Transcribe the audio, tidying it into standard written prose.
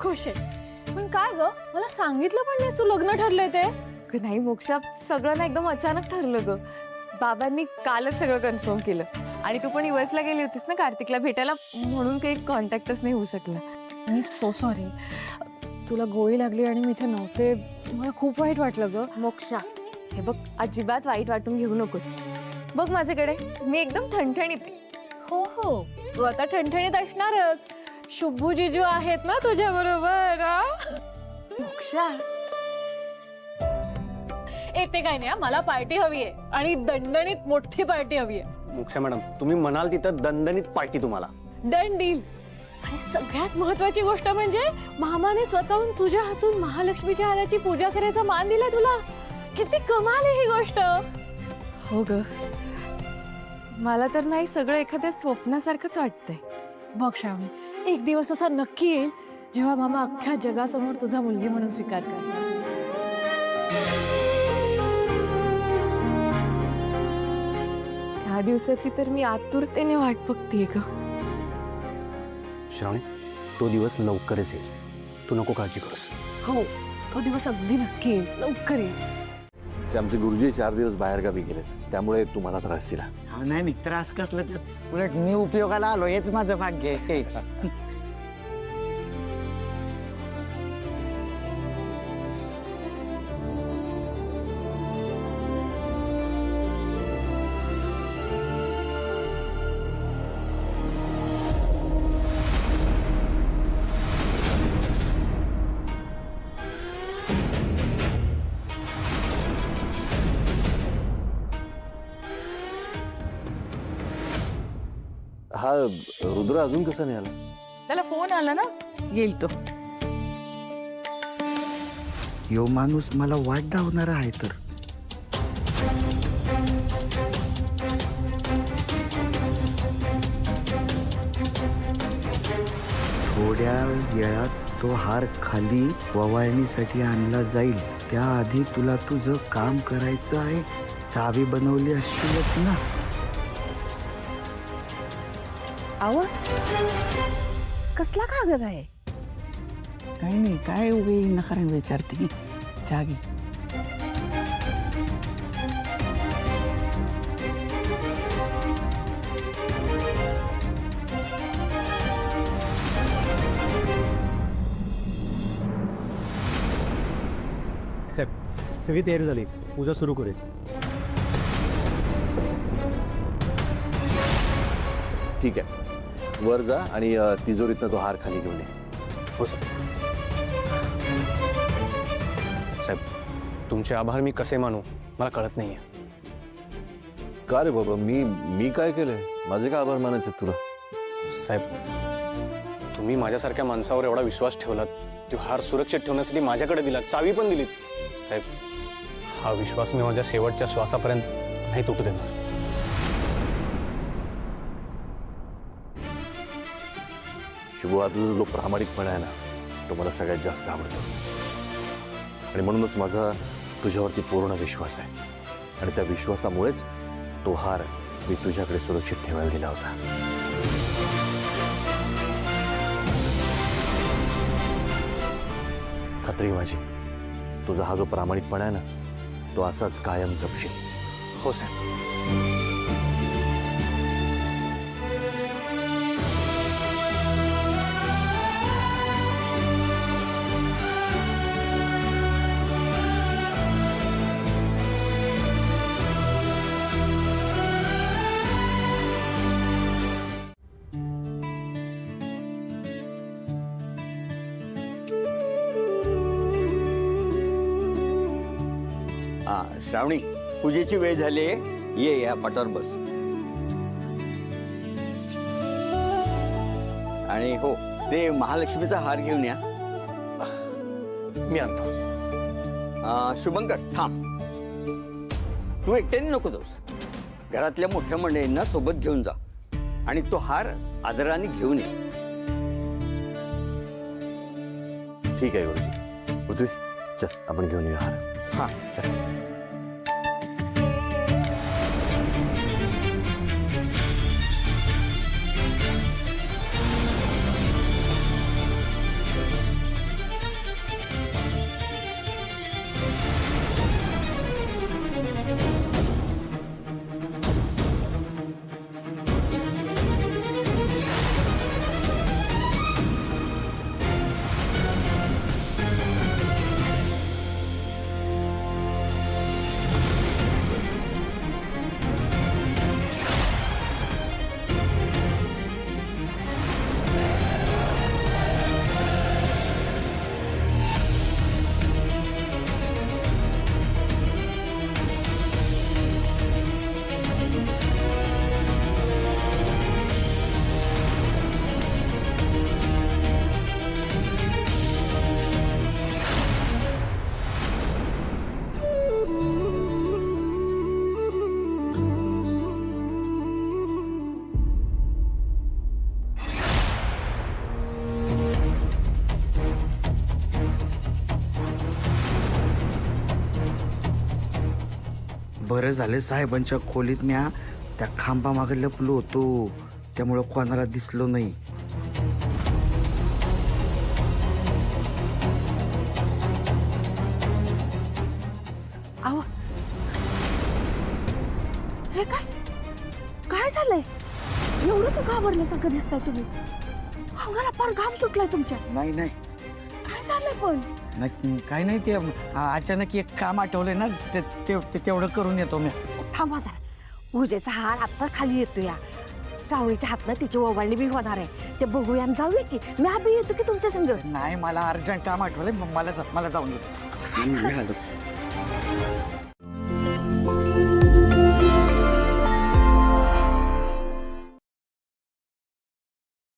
खुश आहे. पण काय ग, मला सांगितलं पण नाहीस तू लग्न ठरलंय ते? नाही मोक्षा, सगळं ना एकदम अचानक ठरलं ग. बाबांनी कालच सगळं कन्फर्म केलं. आणि तू पण US ला गेली होतीस ना कार्तिकला भेटायला, म्हणून काही कॉन्टॅक्टच नाही होऊ शकला. मी सो सॉरी. तुला गोळी लागली आणि मी इथे नव्हते, मला खूप वाईट वाटलं ग. मोक्षा, हे बघ, अजिबात वाईट वाटून घेऊ नकोस. बघ माझ्याकडे, मी एकदम ठणठणीत आहे. हो हो, तू आता ठणठणीत असणारच. शुभू जिजू आहेत ना तुझ्या बरोबर. मोक्षा, येते काय नाही, मला पार्टी हवी आहे आणि दणदणीत मोठी पार्टी हवी आहे. मोक्षा मॅडम, तुम्ही म्हणाल तिथं दणदणीत पार्टी तुम्हाला. Done deal. आणि सगळ्यात महत्वाची गोष्ट म्हणजे मामाने स्वतःहून तुझ्या हातून महालक्ष्मीच्या हाराची पूजा करायचा मान दिलाय तुला. किती कमाल आहे ही गोष्ट. हो ग, मला तर नाही सगळं एखाद्या स्वप्नासारखंच वाटतंय. बघ श्रावणी, एक दिवस असा नक्की येईल जेव्हा मामा अख्ख्या जगासमोर तुझा मुलगी म्हणून स्वीकार करणार. त्या दिवसाची तर मी आतुरतेने वाट बघतेय ग. श्रावणी, तो दिवस लवकरच येईल, तू नको काळजी करूस. हो, तो दिवस अगदी नक्की येईल, लवकर येईल. ते आमचे गुरुजी 4 दिवस बाहेरगावी गेलेत, त्यामुळे तुम्हाला त्रास दिला. नाही नाही, त्रास कसला त्यात, उलट मी उपयोगाला आलो, हेच माझं भाग्य आहे. हा रुद्र अजून कसा नाही आला? त्याला फोन आला ना, येईल तो. यो माणूस मला वाट धावणारा आहे तर. थोड्या वेळात तो हार खाली ववाळणीसाठी आणला जाईल. त्याआधी तुला तुझं काम करायचं आहे. चावी बनवली असशीलच ना? आवा कसला कागद आहे? काही नाही, काय उगे नकारण विचारते. जागी साहेब, सगळी तयारी झाली, पूजा सुरू करूया. ठीक आहे, वर जा आणि तिजोरीतनं तो हार खाली घेऊन ये. हो साहेब. साहेब, तुमचे आभार मी कसे मानू मला कळत नाहीये. का रे बाबा, मी काय केलंय? माझे काय आभार मानायचे तुला? साहेब, तुम्ही माझ्यासारख्या माणसावर एवढा विश्वास ठेवलात, तो हार सुरक्षित ठेवण्यासाठी माझ्याकडे दिलात, चावी पण दिलीत. साहेब, हा विश्वास मी माझ्या शेवटच्या श्वासापर्यंत नाही तुटू देणार. शुभू, हा तुझा जो प्रामाणिकपणा आहे ना, तो मला सगळ्यात जास्त आवडतो. आणि म्हणूनच माझा तुझ्यावरती पूर्ण विश्वास आहे. आणि त्या विश्वासामुळेच तो हार मी तुझ्याकडे सुरक्षित ठेवायला दिला होता. खात्री आहे माझी, तुझा हा जो प्रामाणिकपणा आहे ना, तो असाच कायम जपशील. हो साहेब. श्रावणी, पूजेची वेळ झाली आहे, ये या पाटावर बस. आणि हो, ते महालक्ष्मीचा हार घेऊन या. मी आणतो. शुभंकर, थांब. तू एकट्याने नको जाऊस, घरातल्या मोठ्या मंडळींना सोबत घेऊन जा आणि तो हार आदराने घेऊन ये. ठीक आहे गुरुजी. पृथ्वी, चल आपण घेऊन येऊ हार. हां, चल. बरं झालं साहेबांच्या खोलीत म्या त्या खांबामागे लपलो होतो, त्यामुळं कोणाला दिसलो नाही. आवा हे काय काय झालंय? एवढं का घाबरल्यासारखं दिसताय तुम्ही? अंगाला फार घाम सुटलाय तुमच्या. नाही नाही काय झालंय पण? काय नाही, ते अचानक एक काम आठवलंय ना, तेवढं करून येतो मी. थांबा जरा. पूजेचा हार आता खाली येतो या सावळीच्या हातनं तिची ओवाळणी बी होणार आहे. ते बघूया आणि जाऊया की. मी बी येतो की तुमच्या संग. नाही, मला अर्जंट काम आठवलंय, मला जाऊन येतो. मी आलो.